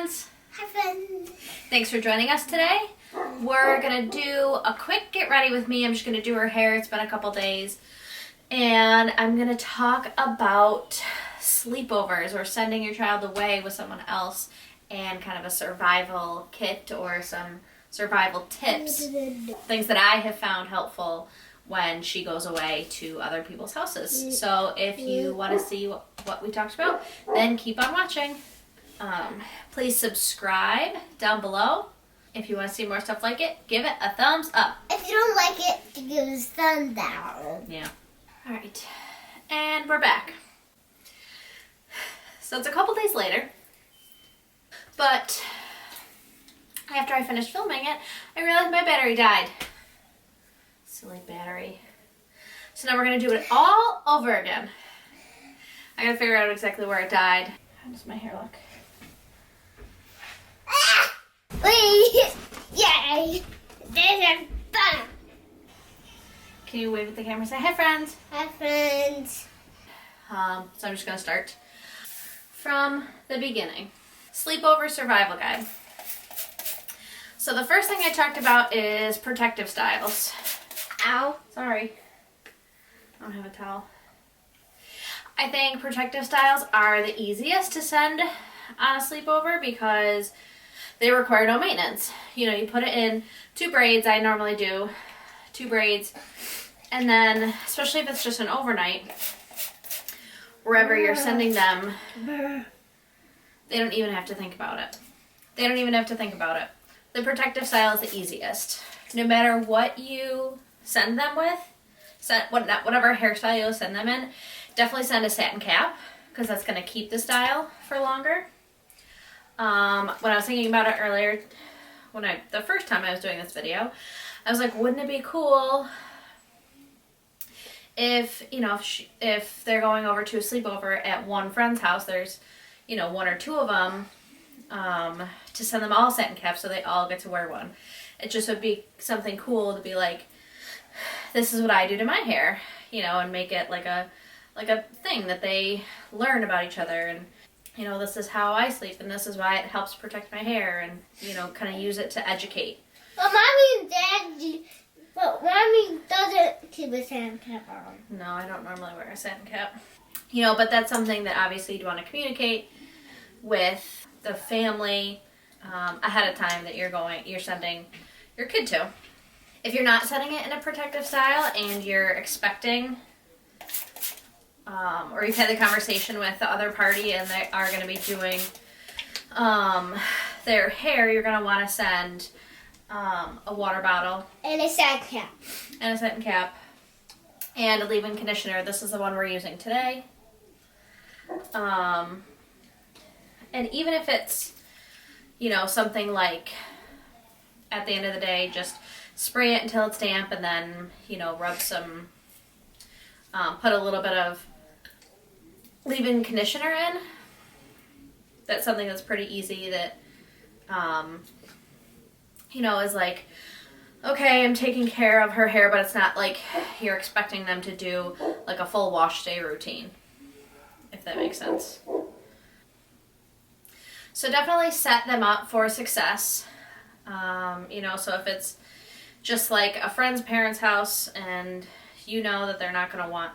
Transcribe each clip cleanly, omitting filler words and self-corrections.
friends. Hi friends. Thanks for joining us today. We're gonna do a quick get ready with me. I'm just gonna do her hair. It's been a couple days. And I'm gonna talk about sleepovers or sending your child away with someone else and kind of a survival kit or some survival tips. Things that I have found helpful when she goes away to other people's houses. So if you want to see what we talked about, then keep on watching. Please subscribe down below. If you want to see more stuff like it, give it a thumbs up. If you don't like it, give it a thumb down. Yeah. All right. And we're back. So it's a couple days later. But after I finished filming it, I realized my battery died. Silly battery. So now we're going to do it all over again. I got to figure out exactly where it died. How does my hair look? Wait! Yay! There's a fun! Can you wave at the camera and say, hi friends? Hi friends. So I'm just going to start from the beginning. Sleepover survival guide. So the first thing I talked about is protective styles. Ow. Sorry. I don't have a towel. I think protective styles are the easiest to send on a sleepover because they require no maintenance. You know, you put it in 2 braids. I normally do 2 braids. And then, especially if it's just an overnight, wherever you're sending them, they don't even have to think about it. They don't even have to think about it. The protective style is the easiest. No matter what you send them with, whatever hairstyle you send them in, definitely send a satin cap because that's going to keep the style for longer. When I was thinking about it earlier, the first time I was doing this video, I was like, wouldn't it be cool if, you know, if they're going over to a sleepover at one friend's house, there's, you know, 1 or 2 of them, to send them all satin caps so they all get to wear one. It just would be something cool to be like, this is what I do to my hair, you know, and make it like a thing that they learn about each other, and you know, this is how I sleep and this is why it helps protect my hair, and you know, kind of use it to educate. But Mommy doesn't keep a satin cap on. No, I don't normally wear a satin cap. You know, but that's something that obviously you'd want to communicate with the family ahead of time that you're sending your kid to. If you're not setting it in a protective style and you're expecting, or you've had the conversation with the other party and they are going to be doing their hair, you're going to want to send a water bottle. And a satin cap. And a satin cap. And a leave-in conditioner. This is the one we're using today. And even if it's, you know, something like, at the end of the day, just spray it until it's damp and then, you know, rub some, put a little bit of leave-in conditioner in. That's something that's pretty easy that, you know, is like, okay, I'm taking care of her hair, but it's not like you're expecting them to do like a full wash day routine, if that makes sense. So definitely set them up for success. You know, so if it's just like a friend's parents' house and you know that they're not going to want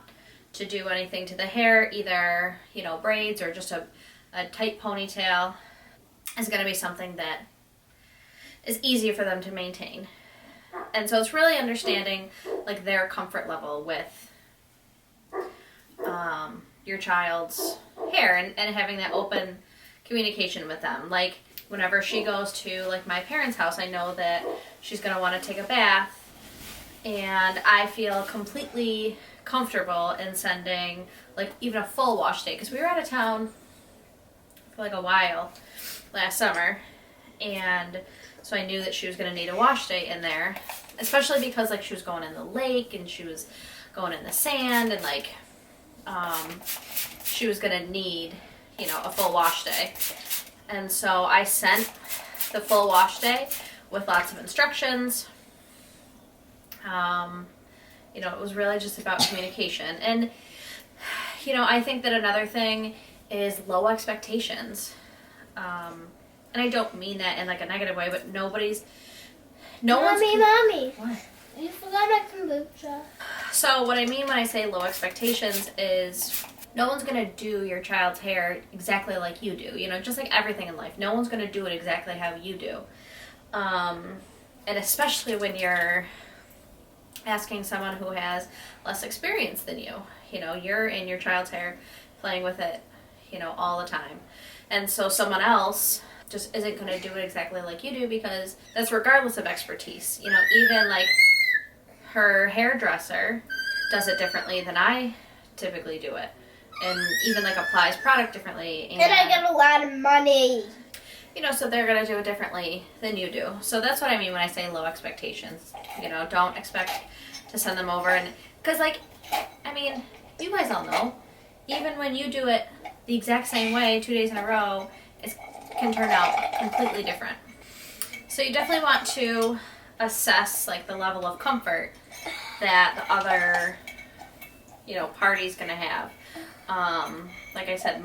to do anything to the hair, either, you know, braids or just a tight ponytail, is going to be something that is easier for them to maintain. And so it's really understanding like their comfort level with your child's hair and having that open communication with them. Like whenever she goes to like my parents' house, I know that she's going to want to take a bath, and I feel completely comfortable in sending like even a full wash day, because we were out of town for like a while last summer, and so I knew that she was going to need a wash day in there, especially because like she was going in the lake and she was going in the sand, and like she was going to need, you know, a full wash day. And so I sent the full wash day with lots of instructions. You know, it was really just about communication. And, you know, I think that another thing is low expectations. and I don't mean that in like a negative way, but no one's... Mommy. What? You forgot my kombucha. So what I mean when I say low expectations is no one's going to do your child's hair exactly like you do. You know, just like everything in life. No one's going to do it exactly how you do. And especially when you're asking someone who has less experience than you. You know, you're in your child's hair, playing with it, you know, all the time. And so someone else just isn't going to do it exactly like you do, because that's regardless of expertise. You know, even like her hairdresser does it differently than I typically do it. And even like applies product differently. And I get a lot of money. You know, so they're going to do it differently than you do. So that's what I mean when I say low expectations. You know, don't expect to send them over. And because, like, I mean, you guys all know, even when you do it the exact same way 2 days in a row, it can turn out completely different. So you definitely want to assess, like, the level of comfort that the other, you know, party's going to have. Like I said,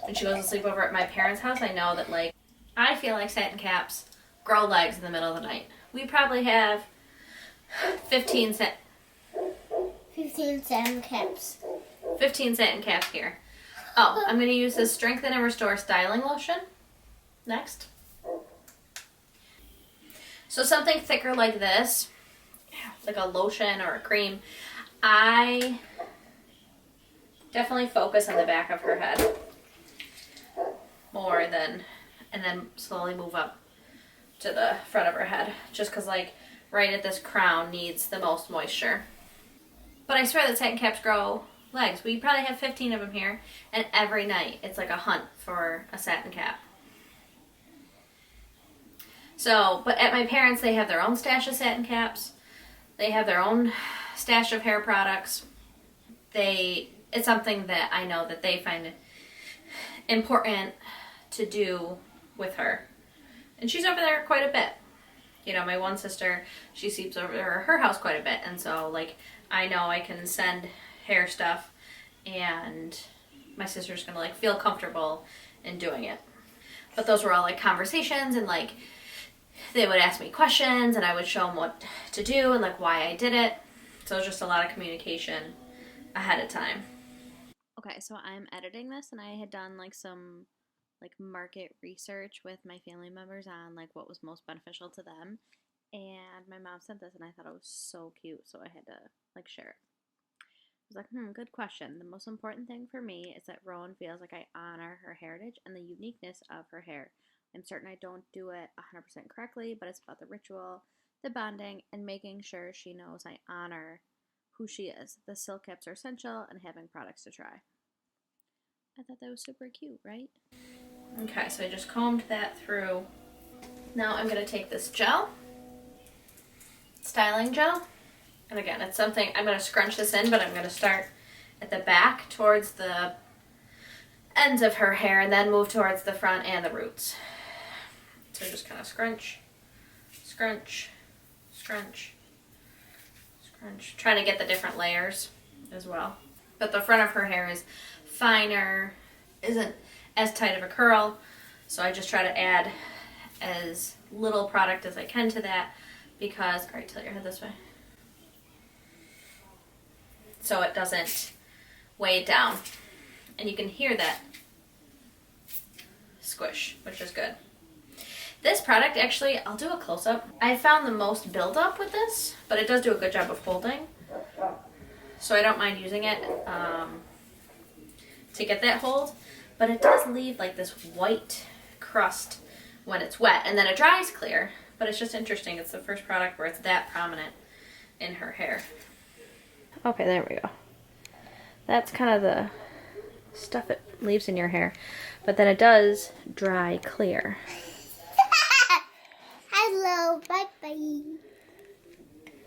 when she goes to sleep over at my parents' house, I know that, like, I feel like satin caps grow legs in the middle of the night. We probably have 15 satin caps. 15 satin caps here. Oh, I'm going to use this Strengthen and Restore Styling Lotion next. So something thicker like this, like a lotion or a cream, I definitely focus on the back of her head more than, and then slowly move up to the front of her head, just because, like, right at this crown needs the most moisture. But I swear that satin caps grow legs. We probably have 15 of them here, and every night it's like a hunt for a satin cap. So, but at my parents', they have their own stash of satin caps. They have their own stash of hair products. It's something that I know that they find important to do with her. And she's over there quite a bit. You know, my one sister, she sleeps over her house quite a bit. And so, like, I know I can send hair stuff and my sister's gonna, like, feel comfortable in doing it. But those were all, like, conversations, and, like, they would ask me questions and I would show them what to do and, like, why I did it. So it was just a lot of communication ahead of time. Okay, so I'm editing this, and I had done, like, some, like, market research with my family members on, like, what was most beneficial to them. And my mom sent this, and I thought it was so cute, so I had to, like, share it. I was like, good question. The most important thing for me is that Rowan feels like I honor her heritage and the uniqueness of her hair. I'm certain I don't do it 100% correctly, but it's about the ritual, the bonding, and making sure she knows I honor who she is. The silk caps are essential, and having products to try. I thought that was super cute, right? Okay, so I just combed that through. Now I'm going to take this gel, styling gel, and again, it's something, I'm going to scrunch this in, but I'm going to start at the back towards the ends of her hair and then move towards the front and the roots. So just kind of scrunch, scrunch, scrunch, scrunch, trying to get the different layers as well. But the front of her hair is finer, isn't as tight of a curl, so I just try to add as little product as I can to that, because, alright, tilt your head this way, so it doesn't weigh it down, and you can hear that squish, which is good. This product, actually, I'll do a close-up. I found the most buildup with this, but it does do a good job of holding, so I don't mind using it to get that hold, but it does leave like this white crust when it's wet, and then it dries clear, but it's just interesting. It's the first product where it's that prominent in her hair. Okay, there we go. That's kind of the stuff it leaves in your hair, but then it does dry clear. Hello, bye-bye.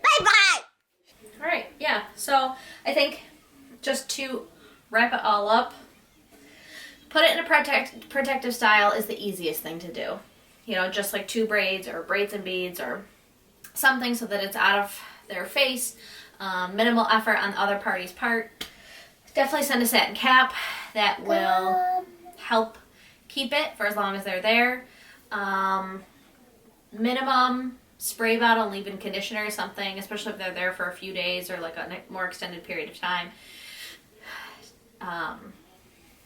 Bye-bye! Alright, yeah, so I think just to wrap it all up, put it in a protective style is the easiest thing to do. You know, just like 2 braids or braids and beads or something so that it's out of their face. Minimal effort on the other party's part. Definitely send a satin cap. That will help keep it for as long as they're there. Minimum spray bottle, leave-in conditioner or something, especially if they're there for a few days or like a more extended period of time,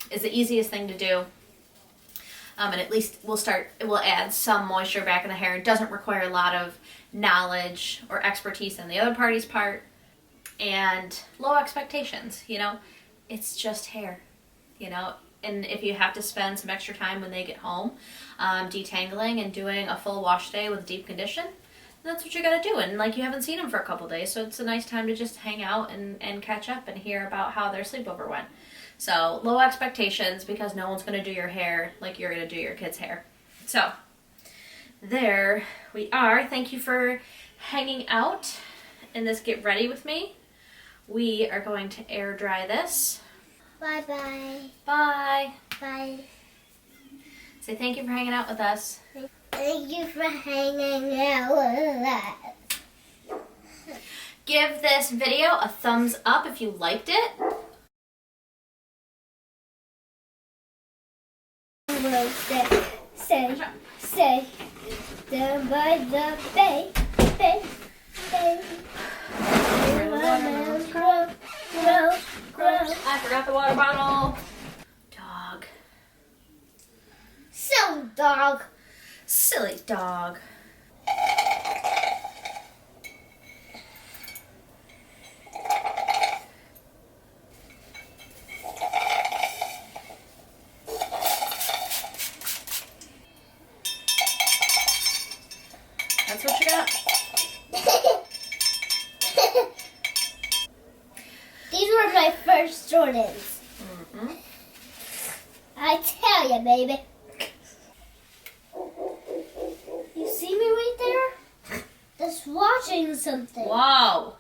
is the easiest thing to do. And at least it will add some moisture back in the hair. It doesn't require a lot of knowledge or expertise on the other party's part, and low expectations, you know. It's just hair, you know. And if you have to spend some extra time when they get home detangling and doing a full wash day with deep condition, that's what you gotta do. And like, you haven't seen them for a couple days, so it's a nice time to just hang out and catch up and hear about how their sleepover went. So low expectations, because no one's gonna do your hair like you're gonna do your kid's hair. So there we are. Thank you for hanging out in this get ready with me. We are going to air dry this. Bye-bye. Bye. Bye. Say thank you for hanging out with us. Thank you for hanging out with us. Give this video a thumbs up if you liked it. We'll say, down by the bay. I forgot the water bottle. Dog. So, dog. Silly dog. That's what you got? These were my first Jordans. Mm-hmm. I tell you, baby. You see me right there? Just watching something. Wow.